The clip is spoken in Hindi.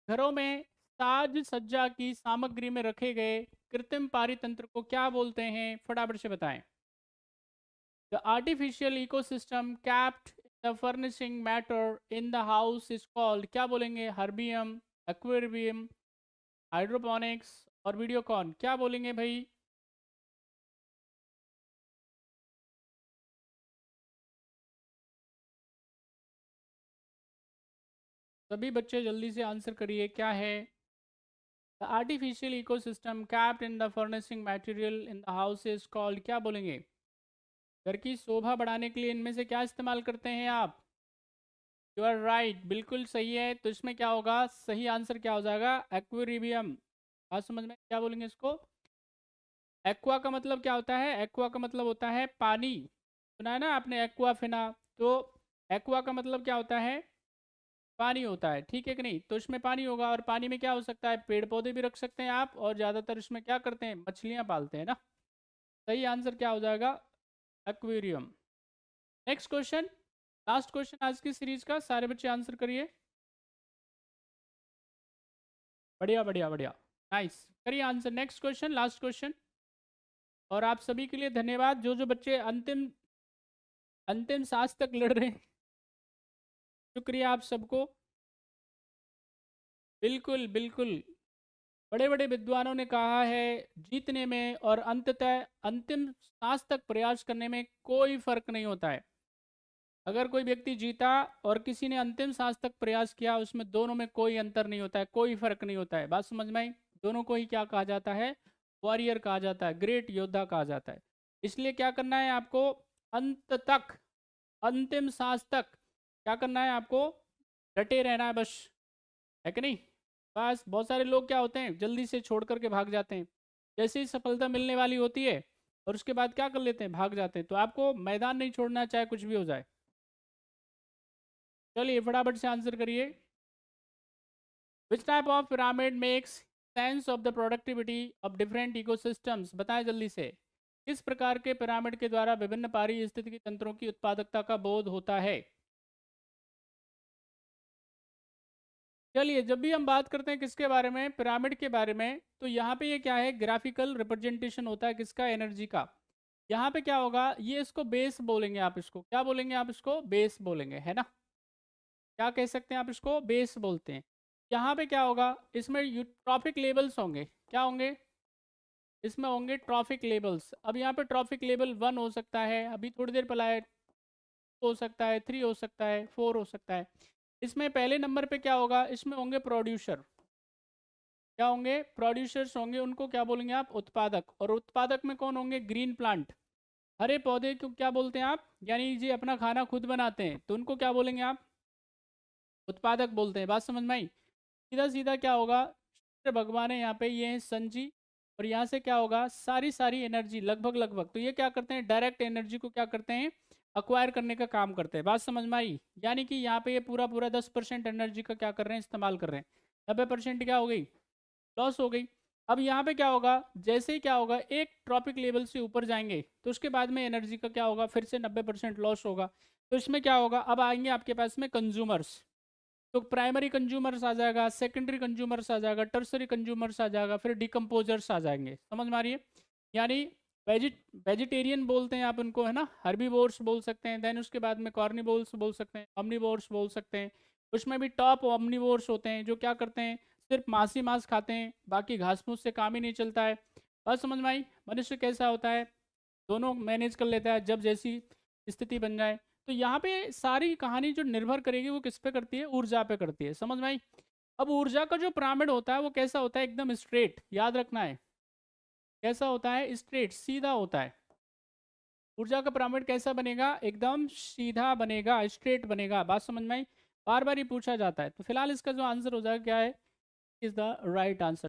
घरों में साज सज्जा की सामग्री में रखे गए कृत्रिम पारितंत्र को क्या बोलते हैं? फटाफट से बताएं। The artificial ecosystem capped the furnishing matter in the house is called, क्या बोलेंगे? हर्बियम, एक्वेरियम, हाइड्रोपोनिक्स और वीडियोकॉन, क्या बोलेंगे भाई? सभी बच्चे जल्दी से आंसर करिए, क्या है? The artificial ecosystem capped in the furnishing material in the house is called, क्या बोलेंगे? घर की शोभा बढ़ाने के लिए इनमें से क्या इस्तेमाल करते हैं आप? यू आर राइट, बिल्कुल सही है। तो इसमें क्या होगा? सही आंसर क्या हो जाएगा? एक्वेरियम। बात समझ में? क्या बोलेंगे इसको? एक्वा का मतलब क्या होता है? एक्वा का मतलब होता है पानी। सुना है ना आपने एक्वाफिना? तो एक्वा का मतलब क्या होता है? पानी होता है, ठीक है कि नहीं? तो इसमें पानी होगा, और पानी में क्या हो सकता है? पेड़ पौधे भी रख सकते हैं आप, और ज़्यादातर इसमें क्या करते हैं? मछलियाँ पालते हैं ना। सही आंसर क्या हो जाएगा? Aquarium. Next question, last question आज की सीरीज का, सारे बच्चे आंसर करिए। बढ़िया बढ़िया बढ़िया, नाइस। करिए answer. Next question, last question. और आप सभी के लिए धन्यवाद, जो जो बच्चे अंतिम अंतिम सांस तक लड़ रहे हैं। शुक्रिया आप सबको। बिल्कुल बिल्कुल। बड़े बड़े विद्वानों ने कहा है, जीतने में और अंततः अंतिम सांस तक प्रयास करने में कोई फर्क नहीं होता है। अगर कोई व्यक्ति जीता और किसी ने अंतिम सांस तक प्रयास किया, उसमें दोनों में कोई अंतर नहीं होता है, कोई फर्क नहीं होता है। बात समझ में आई? दोनों को ही क्या कहा जाता है? वॉरियर कहा जाता है, ग्रेट योद्धा कहा जाता है। इसलिए क्या करना है आपको? अंत तक, अंतिम सांस तक क्या करना है आपको? डटे रहना है बस, है कि नहीं? बस बहुत सारे लोग क्या होते हैं, जल्दी से छोड़ करके भाग जाते हैं। जैसे ही सफलता मिलने वाली होती है, और उसके बाद क्या कर लेते हैं? भाग जाते हैं। तो आपको मैदान नहीं छोड़ना है, चाहे कुछ भी हो जाए। चलिए फटाफट से आंसर करिए। Which type of pyramid makes sense of the productivity of different ecosystems? बताएं जल्दी से। किस प्रकार के पिरामिड के द्वारा विभिन्न पारिस्थितिकी तंत्रों की उत्पादकता का बोध होता है? चलिए, जब भी हम बात करते हैं किसके बारे में? पिरामिड के बारे में, तो यहाँ पे ये क्या है? ग्राफिकल रिप्रेजेंटेशन होता है किसका? एनर्जी का। यहाँ पे क्या होगा? ये इसको बेस बोलेंगे आप, इसको क्या बोलेंगे आप? इसको बेस बोलेंगे, है ना? क्या कह सकते हैं आप? इसको बेस बोलते हैं। यहाँ पे क्या होगा? इसमें ट्रॉफिक लेबल्स होंगे। क्या होंगे? इसमें होंगे ट्रॉफिक लेबल्स। अब यहाँ पे ट्रॉफिक लेबल 1 हो सकता है, अभी थोड़ी देर पहले है, हो सकता है 3 हो सकता है, 4 हो सकता है। इसमें पहले नंबर पे क्या होगा? इसमें होंगे प्रोड्यूसर। क्या होंगे? प्रोड्यूसर्स होंगे। उनको क्या बोलेंगे आप? उत्पादक। और उत्पादक में कौन होंगे? ग्रीन प्लांट, हरे पौधे को क्या बोलते हैं आप? यानी जी अपना खाना खुद बनाते हैं, तो उनको क्या बोलेंगे आप? उत्पादक बोलते हैं। बात समझ में आई? सीधा सीधा क्या होगा? सूर्य भगवान है यहाँ पे, ये है सन जी। और यहाँ से क्या होगा? सारी सारी एनर्जी लगभग लगभग, तो ये क्या करते हैं? डायरेक्ट एनर्जी को क्या करते हैं? अक्वायर करने का काम करते हैं। बात समझ में आई? यानी कि यहाँ पे ये पूरा पूरा 10% एनर्जी का क्या कर रहे हैं? इस्तेमाल कर रहे हैं। 90% क्या हो गई? लॉस हो गई। अब यहाँ पे क्या होगा? जैसे ही क्या होगा, एक ट्रॉपिक लेवल से ऊपर जाएंगे, तो उसके बाद में एनर्जी का क्या होगा? फिर से 90% लॉस होगा। तो इसमें क्या होगा? अब आएंगे आपके पास में कंज्यूमर्स। तो प्राइमरी कंज्यूमर्स आ जाएगा, सेकेंडरी कंज्यूमर्स आ जाएगा, टर्सरी कंज्यूमर्स आ जाएगा, फिर डिकम्पोजर्स आ जाएंगे। समझ में आ रही है? यानी वेजिटेरियन बोलते हैं आप उनको, है ना? हर्बीवोर्स बोल सकते हैं। देन उसके बाद में कॉर्निवोर्स बोल सकते हैं, ऑमनीवोर्स बोल सकते हैं। उसमें भी टॉप ऑमनीवोर्स होते हैं, जो क्या करते हैं? सिर्फ मांस ही मांस खाते हैं, बाकी घास फूस से काम ही नहीं चलता है। बात समझ में आई? मनुष्य कैसा होता है? दोनों मैनेज कर लेता है, जब जैसी स्थिति बन जाए। तो यहाँ पे सारी कहानी जो निर्भर करेगी वो किस पे करती है? ऊर्जा पे करती है। समझ में आई? अब ऊर्जा का जो पिरामिड होता है वो कैसा होता है? एकदम स्ट्रेट, याद रखना है। कैसा होता है? स्ट्रेट, सीधा होता है। ऊर्जा का पिरामिड कैसा बनेगा? एकदम सीधा बनेगा, स्ट्रेट बनेगा। बात समझ में आई? बार बार ही पूछा जाता है। तो फिलहाल इसका जो आंसर हो जाएगा क्या है? Is the right answer.